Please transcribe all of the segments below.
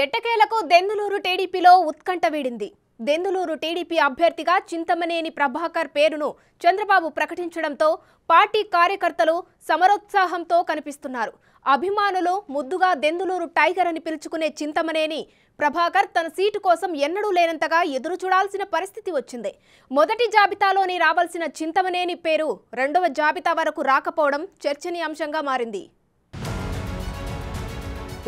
ఎట్టకేలకు దెందులూరు టీడీపీలో ఉత్కంఠ వీడింది. దెందులూరు టీడీపీ అభ్యర్థిగా చింతమనేని ప్రభాకర్ పేరును చంద్రబాబు ప్రకటించడంతో పార్టీ కార్యకర్తలు సమరోత్సాహంతో కనిపిస్తున్నారు. అభిమానులు ముద్దుగా దెందులూరు టైగర్ అని పిలుచుకునే చింతమనేని ప్రభాకర్ తన సీటు కోసం ఎన్నడూ లేనంతగా ఎదురు చూడాల్సిన పరిస్థితి వచ్చింది. మొదటి జాబితాలోని రావాల్సిన చింతమనేని పేరు రెండవ జాబితా వరకు రాకపోవడం చర్చనీయాంశంగా మారింది.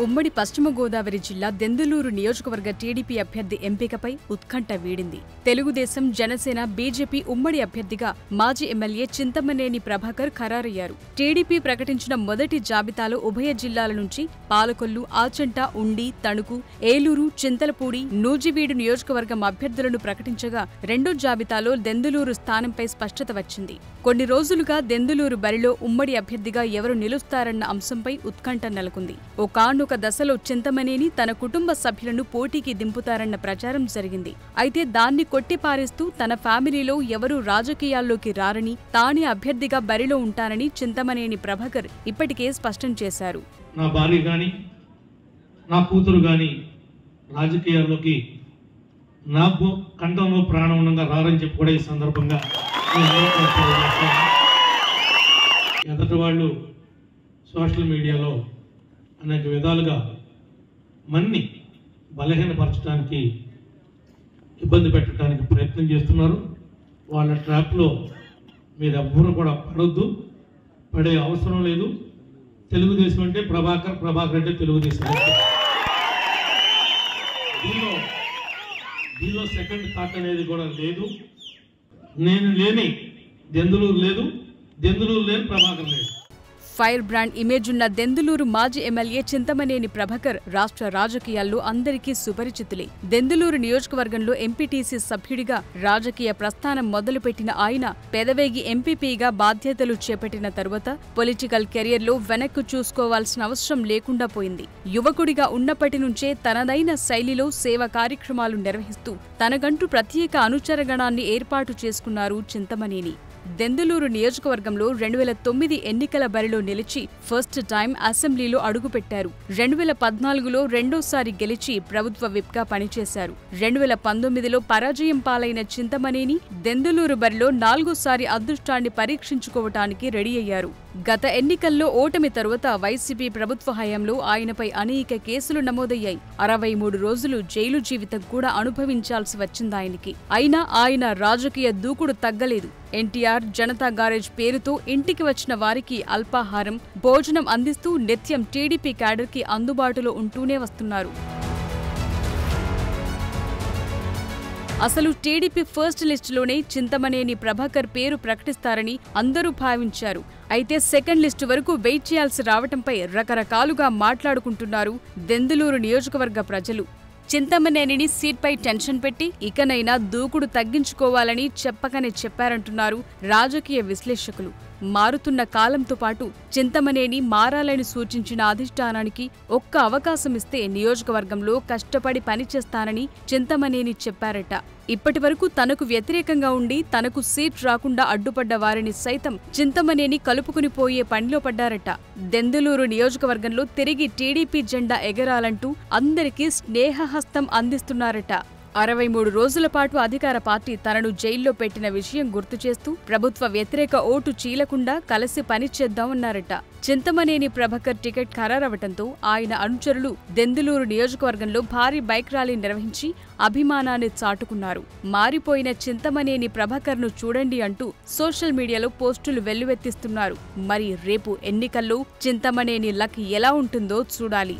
ఉమ్మడి పశ్చిమ గోదావరి జిల్లా దెందులూరు నియోజకవర్గ టీడీపీ అభ్యర్థి ఎంపికపై ఉత్కంఠ వీడింది. తెలుగుదేశం, జనసేన, బీజేపీ ఉమ్మడి అభ్యర్థిగా మాజీ ఎమ్మెల్యే చింతమనేని ప్రభాకర్ ఖరారయ్యారు. టీడీపీ ప్రకటించిన మొదటి జాబితాలో ఉభయ జిల్లాల నుంచి పాలకొల్లు, ఆచంట, ఉండి, తణుకు, ఏలూరు, చింతలపూడి, నూజివీడు నియోజకవర్గం అభ్యర్థులను ప్రకటించగా రెండో జాబితాలో దెందులూరు స్థానంపై స్పష్టత వచ్చింది. కొన్ని రోజులుగా దెందులూరు బరిలో ఉమ్మడి అభ్యర్థిగా ఎవరు నిలుస్తారన్న అంశంపై ఉత్కంఠ నెలకొంది. ఒక దశలో చింతమనేని తన కుటుంబ సభ్యులను పోటీకి దింపుతారన్న ప్రచారం జరిగింది. అయితే దాన్ని కొట్టిపారేస్తూ తన ఫ్యామిలీలో ఎవరూ రాజకీయాల్లోకి రారని, తానే అభ్యర్థిగా బరిలో ఉంటానని చింతమనేని ప్రభాకర్ ఇప్పటికే స్పష్టం చేశారు. నా భార్య గాని నా కూతురు గాని రాజకీయాల్లోకి నా కంఠంలో ప్రాణం ఉండగా రారని చెప్పి కూడా ఈ సందర్భంగా ఎదటి వాళ్ళు సోషల్ మీడియాలో అనేక విధాలుగా మన్ని బలహీనపరచడానికి, ఇబ్బంది పెట్టడానికి ప్రయత్నం చేస్తున్నారు. వాళ్ళ ట్రాప్లో మీరెవ్వరూ కూడా పడొద్దు, పడే అవసరం లేదు. తెలుగుదేశం అంటే ప్రభాకర్, ప్రభాకర్ అంటే తెలుగుదేశం. దీనిలో సెకండ్ థాట్ అనేది కూడా లేదు. నేను లేని దెందులూరు లేదు, దెందులూరు లేని ప్రభాకర్ లేదు. ఫైర్ బ్రాండ్ ఇమేజ్ ఉన్న దెందులూరు మాజీ ఎమ్మెల్యే చింతమనేని ప్రభాకర్ రాష్ట్ర రాజకీయాల్లో అందరికీ సుపరిచితులే. దెందులూరు నియోజకవర్గంలో ఎంపీటీసీ సభ్యుడిగా రాజకీయ ప్రస్థానం మొదలుపెట్టిన ఆయన పెదవేగి ఎంపీపీగా బాధ్యతలు చేపట్టిన తరువాత పొలిటికల్ కెరియర్లో వెనక్కు చూసుకోవాల్సిన అవసరం లేకుండా పోయింది. యువకుడిగా ఉన్నప్పటి నుంచే తనదైన శైలిలో సేవా కార్యక్రమాలు నిర్వహిస్తూ తనకంటూ ప్రత్యేక అనుచరగణాన్ని ఏర్పాటు చేసుకున్నారు చింతమనేని. దెందులూరు నియోజకవర్గంలో 2009 ఎన్నికల బరిలో నిలిచి ఫస్ట్ టైం అసెంబ్లీలో అడుగుపెట్టారు. 2014లో రెండోసారి గెలిచి ప్రభుత్వ విప్గా పనిచేశారు. 2019లో పరాజయం పాలైన చింతమనేని దెందులూరు బరిలో 4సారి అదృష్టాన్ని పరీక్షించుకోవటానికి రెడీ అయ్యారు. గత ఎన్నికల్లో ఓటమి తరువాత వైసీపీ ప్రభుత్వ హయాంలో ఆయనపై అనేక కేసులు నమోదయ్యాయి. 63 రోజులు జైలు జీవితం కూడా అనుభవించాల్సి వచ్చిందాయనికి. అయినా ఆయన రాజకీయ దూకుడు తగ్గలేదు. ఎన్టీఆర్ జనతా గారేజ్ పేరుతో ఇంటికి వచ్చిన వారికి అల్పాహారం, భోజనం అందిస్తూ నిత్యం టీడీపీ క్యాడర్కి అందుబాటులో ఉంటూనే వస్తున్నారు. అసలు టీడీపీ ఫస్ట్ లిస్టులోనే చింతమనేని ప్రభాకర్ పేరు ప్రకటిస్తారని అందరూ భావించారు. అయితే సెకండ్ లిస్టు వరకు వెయిట్ చేయాల్సి రావటంపై రకరకాలుగా మాట్లాడుకుంటున్నారు దెందులూరు నియోజకవర్గ ప్రజలు. చింతమనేనిని సీట్పై టెన్షన్ పెట్టి ఇకనైనా దూకుడు తగ్గించుకోవాలని చెప్పకనే చెప్పారంటున్నారు రాజకీయ విశ్లేషకులు. మారుతున్న కాలంతో పాటు చింతమనేని మారాలని సూచించిన అధిష్టానానికి ఒక్క అవకాశమిస్తే నియోజకవర్గంలో కష్టపడి పనిచేస్తానని చింతమనేని చెప్పారట. ఇప్పటివరకు తనకు వ్యతిరేకంగా ఉండి తనకు సీట్ రాకుండా అడ్డుపడ్డ వారిని సైతం చింతమనేని కలుపుకుని పోయే పనిలో పడ్డారట. దెందులూరు నియోజకవర్గంలో తిరిగి టీడీపీ జెండా ఎగరాలంటూ అందరికీ స్నేహహస్తం అందిస్తున్నారట. 63 రోజుల పాటు అధికార పార్టీ తనను జైల్లో పెట్టిన విషయం గుర్తు చేస్తూ ప్రభుత్వ వ్యతిరేక ఓటు చీలకుండా కలిసి పనిచేద్దామన్నారట. చింతమనేని ప్రభాకర్ టికెట్ ఖరారవటంతో ఆయన అనుచరులు దెందులూరు నియోజకవర్గంలో భారీ బైక్ ర్యాలీ నిర్వహించి అభిమానాన్ని చాటుకున్నారు. మారిపోయిన చింతమనేని ప్రభాకర్ను చూడండి అంటూ సోషల్ మీడియాలో పోస్టులు వెల్లువెత్తిస్తున్నారు. మరి రేపు ఎన్నికల్లో చింతమనేని లక్ ఎలా ఉంటుందో చూడాలి.